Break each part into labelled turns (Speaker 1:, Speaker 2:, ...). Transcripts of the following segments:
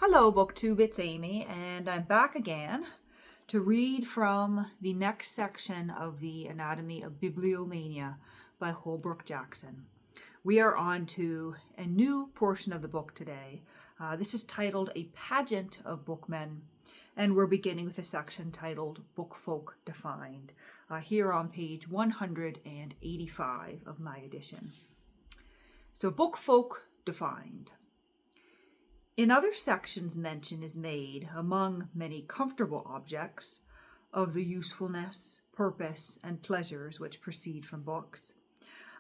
Speaker 1: Hello, BookTube, it's Amy, and I'm back again to read from the next section of the Anatomy of Bibliomania by Holbrook Jackson. We are on to a new portion of the book today. This is titled A Pageant of Bookmen, and we're beginning with a section titled Bookfolk Defined, here on page 185 of my edition. So, Bookfolk Defined. In other sections, mention is made, among many comfortable objects, of the usefulness, purpose, and pleasures which proceed from books.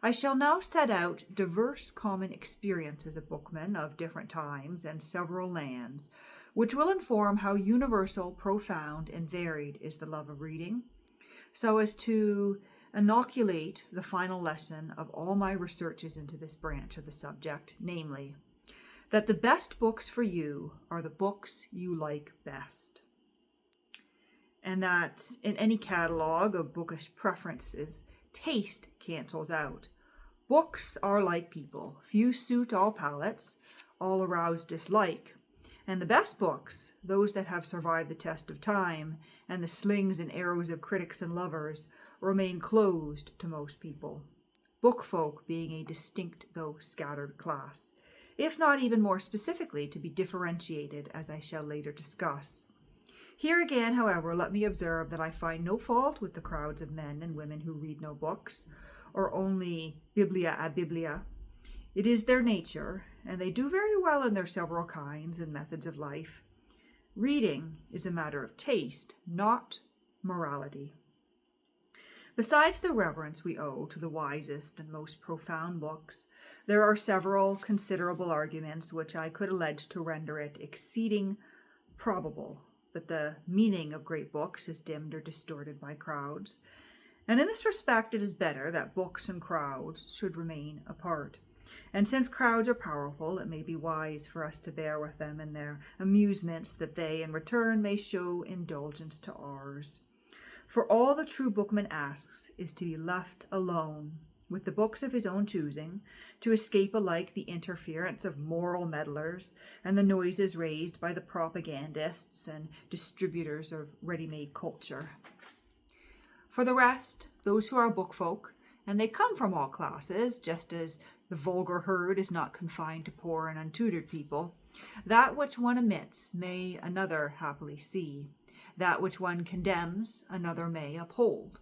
Speaker 1: I shall now set out diverse common experiences of bookmen of different times and several lands, which will inform how universal, profound, and varied is the love of reading, so as to inoculate the final lesson of all my researches into this branch of the subject, namely, that the best books for you are the books you like best. And that in any catalog of bookish preferences, taste cancels out. Books are like people. Few suit all palates, all arouse dislike. And the best books, those that have survived the test of time and the slings and arrows of critics and lovers, remain closed to most people. Bookfolk being a distinct though scattered class, if not even more specifically to be differentiated, as I shall later discuss. Here again, however, let me observe that I find no fault with the crowds of men and women who read no books, or only biblia ad biblia. It is their nature, and they do very well in their several kinds and methods of life. Reading is a matter of taste, not morality. Besides the reverence we owe to the wisest and most profound books, there are several considerable arguments which I could allege to render it exceeding probable that the meaning of great books is dimmed or distorted by crowds, and in this respect it is better that books and crowds should remain apart. And since crowds are powerful, it may be wise for us to bear with them in their amusements, that they in return may show indulgence to ours. For all the true bookman asks is to be left alone with the books of his own choosing, to escape alike the interference of moral meddlers and the noises raised by the propagandists and distributors of ready-made culture. For the rest, those who are bookfolk, and they come from all classes, just as the vulgar herd is not confined to poor and untutored people, that which one omits may another happily see. That which one condemns, another may uphold.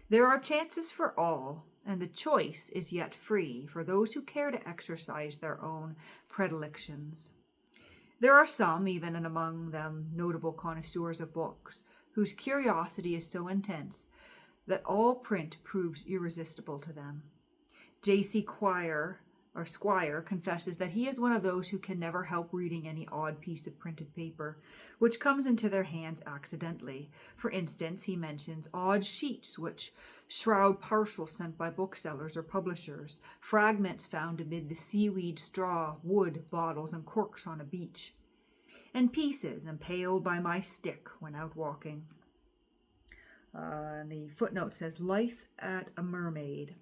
Speaker 1: There are chances for all, and the choice is yet free for those who care to exercise their own predilections. There are some, even and among them notable connoisseurs of books, whose curiosity is so intense that all print proves irresistible to them. J.C. Squire confesses that he is one of those who can never help reading any odd piece of printed paper which comes into their hands accidentally. For instance, he mentions odd sheets which shroud parcels sent by booksellers or publishers, fragments found amid the seaweed, straw, wood, bottles, and corks on a beach, and pieces impaled by my stick when out walking. And the footnote says, "Life at a Mermaid."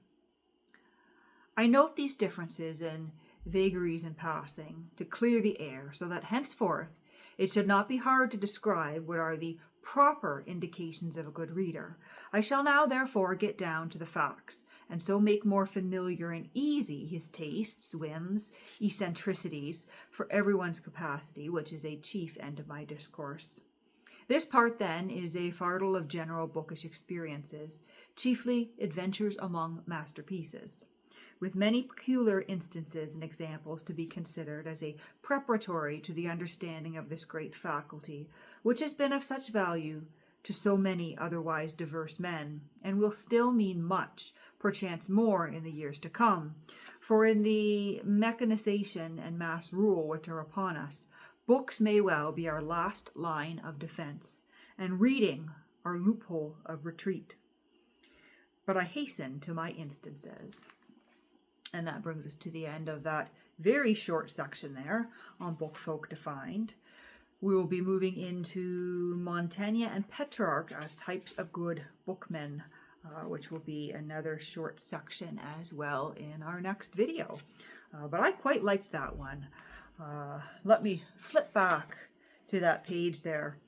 Speaker 1: I note these differences and vagaries in passing to clear the air, so that henceforth it should not be hard to describe what are the proper indications of a good reader. I shall now therefore get down to the facts, and so make more familiar and easy his tastes, whims, eccentricities, for everyone's capacity, which is a chief end of my discourse. This part, then, is a fardel of general bookish experiences, chiefly adventures among masterpieces, with many peculiar instances and examples to be considered as a preparatory to the understanding of this great faculty, which has been of such value to so many otherwise diverse men, and will still mean much, perchance more, in the years to come. For in the mechanization and mass rule which are upon us, books may well be our last line of defense, and reading our loophole of retreat. But I hasten to my instances. And that brings us to the end of that very short section there on Bookfolk Defined. We will be moving into Montaigne and Petrarch as types of good bookmen, which will be another short section as well in our next video. But I quite liked that one. Let me flip back to that page there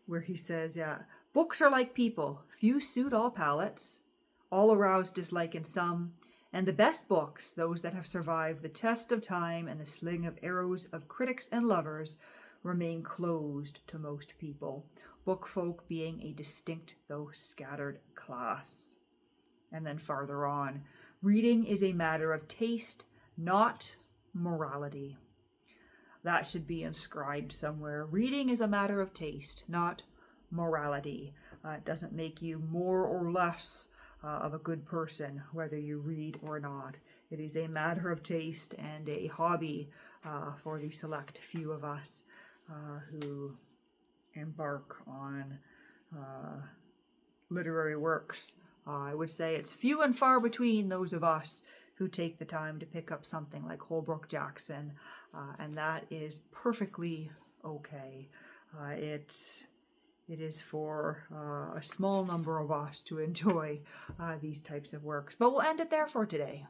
Speaker 1: where he says, yeah, books are like people. Few suit all palates, all arouse dislike in some, and the best books, those that have survived the test of time and the sling of arrows of critics and lovers, remain closed to most people, bookfolk being a distinct though scattered class. And then farther on, reading is a matter of taste, not morality. That should be inscribed somewhere. Reading is a matter of taste, not morality. It doesn't make you more or less of a good person, whether you read or not. It is a matter of taste and a hobby for the select few of us who embark on literary works. I would say it's few and far between those of us who take the time to pick up something like Holbrook Jackson, and that is perfectly okay. It is for a small number of us to enjoy these types of works. But we'll end it there for today.